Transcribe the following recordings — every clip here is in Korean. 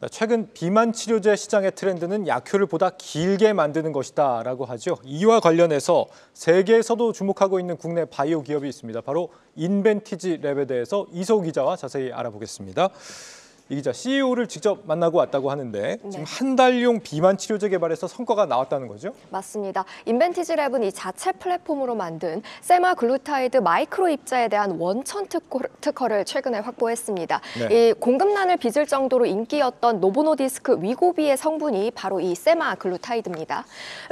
최근 비만 치료제 시장의 트렌드는 약효를 보다 길게 만드는 것이다라고 하죠. 이와 관련해서 세계에서도 주목하고 있는 국내 바이오 기업이 있습니다. 바로 인벤티지 랩에 대해서 이소 기자와 자세히 알아보겠습니다. 이 기자, CEO를 직접 만나고 왔다고 하는데 지금 한 달용 비만 치료제 개발에서 성과가 나왔다는 거죠? 맞습니다. 인벤티지 랩은 이 자체 플랫폼으로 만든 세마글루타이드 마이크로 입자에 대한 원천 특허를 최근에 확보했습니다. 이 공급난을 빚을 정도로 인기였던 노보노디스크 위고비의 성분이 바로 이 세마글루타이드입니다.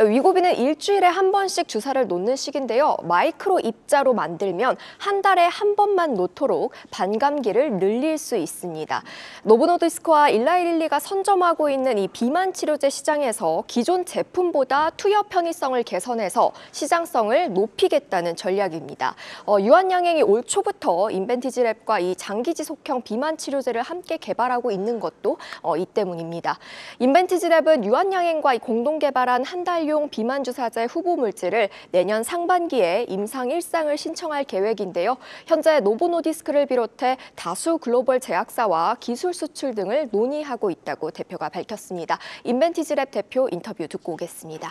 위고비는 일주일에 한 번씩 주사를 놓는 식인데요. 마이크로 입자로 만들면 한 달에 한 번만 놓도록 반감기를 늘릴 수 있습니다. 노보노디스크와 일라이릴리가 선점하고 있는 이 비만 치료제 시장에서 기존 제품보다 투여 편의성을 개선해서 시장성을 높이겠다는 전략입니다. 유한양행이 올 초부터 인벤티지 랩과 이 장기지속형 비만 치료제를 함께 개발하고 있는 것도 이 때문입니다. 인벤티지 랩은 유한양행과 공동 개발한 한 달용 비만 주사제 후보 물질을 내년 상반기에 임상 1상을 신청할 계획인데요. 현재 노보노디스크를 비롯해 다수 글로벌 제약사와 기술 수출 등을 논의하고 있다고 대표가 밝혔습니다. 인벤티지 랩 대표 인터뷰 듣고 오겠습니다.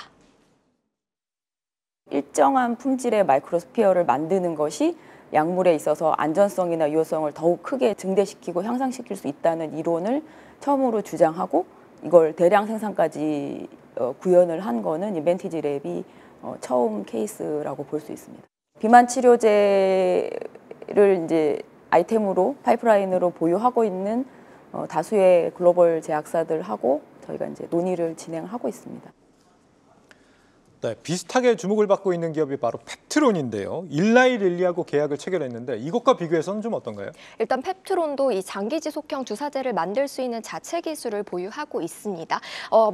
일정한 품질의 마이크로스피어를 만드는 것이 약물에 있어서 안전성이나 유효성을 더욱 크게 증대시키고 향상시킬 수 있다는 이론을 처음으로 주장하고 이걸 대량 생산까지 구현을 한 거는 인벤티지 랩이 처음 케이스라고 볼 수 있습니다. 비만 치료제를 이제 아이템으로 파이프라인으로 보유하고 있는 다수의 글로벌 제약사들하고 저희가 이제 논의를 진행하고 있습니다. 네, 비슷하게 주목을 받고 있는 기업이 바로 펩트론인데요. 일라이릴리하고 계약을 체결했는데 이것과 비교해서는 좀 어떤가요? 일단 펩트론도 이 장기지속형 주사제를 만들 수 있는 자체 기술을 보유하고 있습니다.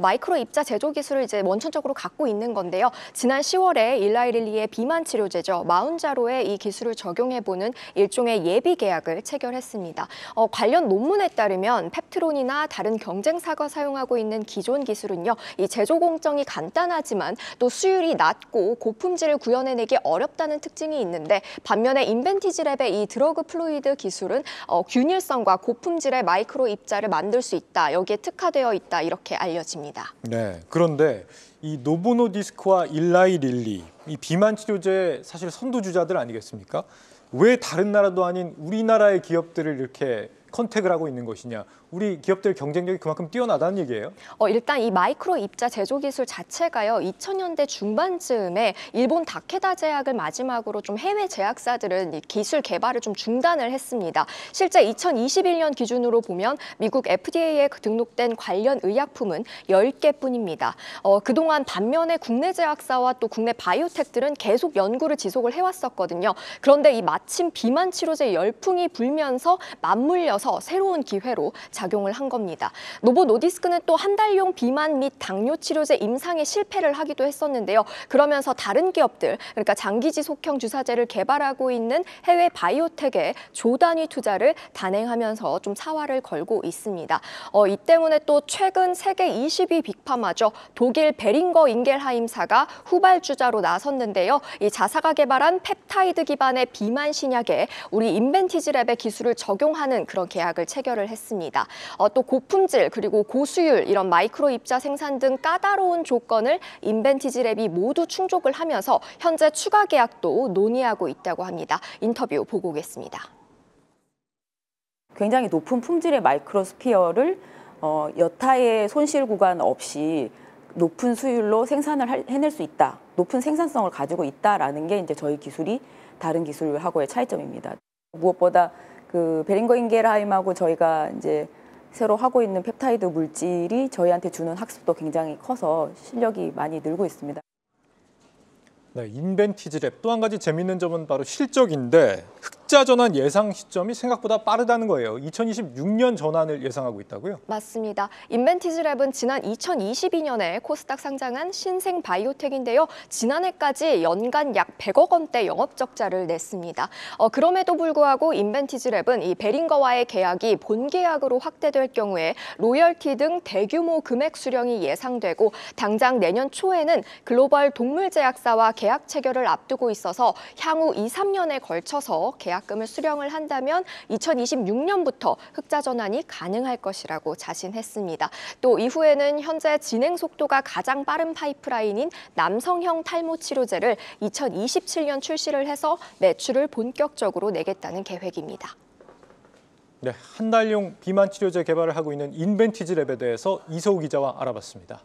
마이크로 입자 제조 기술을 이제 원천적으로 갖고 있는 건데요. 지난 10월에 일라이릴리의 비만 치료제죠. 마운자로에 이 기술을 적용해보는 일종의 예비 계약을 체결했습니다. 관련 논문에 따르면 펩트론이나 다른 경쟁사가 사용하고 있는 기존 기술은요, 이 제조 공정이 간단하지만 또 수율이 낮고 고품질을 구현해내기 어렵다는 특징이 있는데 반면에 인벤티지 랩의 이 드러그 플루이드 기술은 균일성과 고품질의 마이크로 입자를 만들 수 있다. 여기에 특화되어 있다. 이렇게 알려집니다. 네, 그런데 이 노보노디스크와 일라이릴리, 이 비만 치료제 사실 선두주자들 아니겠습니까? 왜 다른 나라도 아닌 우리나라의 기업들을 이렇게 컨택을 하고 있는 것이냐? 우리 기업들 경쟁력이 그만큼 뛰어나다는 얘기예요? 일단 이 마이크로 입자 제조 기술 자체가요. 2000년대 중반쯤에 일본 다케다 제약을 마지막으로 좀 해외 제약사들은 이 기술 개발을 좀 중단을 했습니다. 실제 2021년 기준으로 보면 미국 FDA에 등록된 관련 의약품은 10개뿐입니다. 그동안 반면에 국내 제약사와 또 국내 바이오텍들은 계속 연구를 지속을 해왔었거든요. 그런데 이 마침 비만 치료제 열풍이 불면서 맞물려서 새로운 기회로 작용을 한 겁니다. 노보노디스크는 또 한 달용 비만 및 당뇨 치료제 임상에 실패를 하기도 했었는데요. 그러면서 다른 기업들, 그러니까 장기지속형 주사제를 개발하고 있는 해외 바이오텍에 조단위 투자를 단행하면서 좀 사활을 걸고 있습니다. 이 때문에 또 최근 세계 20위 빅파마죠. 독일 베링거 인겔하임사가 후발주자로 나섰는데요. 이 자사가 개발한 펩타이드 기반의 비만 신약에 우리 인벤티지 랩의 기술을 적용하는 그런 계약을 체결을 했습니다. 또 고품질 그리고 고수율 이런 마이크로 입자 생산 등 까다로운 조건을 인벤티지 랩이 모두 충족을 하면서 현재 추가 계약도 논의하고 있다고 합니다. 인터뷰 보고 오겠습니다. 굉장히 높은 품질의 마이크로스피어를 여타의 손실 구간 없이 높은 수율로 생산을 해낼 수 있다. 높은 생산성을 가지고 있다라는 게 이제 저희 기술이 다른 기술하고의 차이점입니다. 무엇보다 그 베링거 인겔하임하고 저희가 이제 새로 하고 있는 펩타이드 물질이 저희한테 주는 학습도 굉장히 커서 실력이 많이 늘고 있습니다. 네, 인벤티지 랩 또 한 가지 재미있는 점은 바로 실적인데 흑자 전환 예상 시점이 생각보다 빠르다는 거예요. 2026년 전환을 예상하고 있다고요? 맞습니다. 인벤티지 랩은 지난 2022년에 코스닥 상장한 신생 바이오텍인데요. 지난해까지 연간 약 100억 원대 영업적자를 냈습니다. 그럼에도 불구하고 인벤티지 랩은 이 베링거와의 계약이 본계약으로 확대될 경우에 로열티 등 대규모 금액 수령이 예상되고 당장 내년 초에는 글로벌 동물 제약사와 계약 체결을 앞두고 있어서 향후 2, 3년에 걸쳐서 계약 계약금을 수령을 한다면 2026년부터 흑자 전환이 가능할 것이라고 자신했습니다. 또 이후에는 현재 진행 속도가 가장 빠른 파이프라인인 남성형 탈모 치료제를 2027년 출시를 해서 매출을 본격적으로 내겠다는 계획입니다. 네, 한 달용 비만 치료제 개발을 하고 있는 인벤티지랩에 대해서 이서우 기자와 알아봤습니다.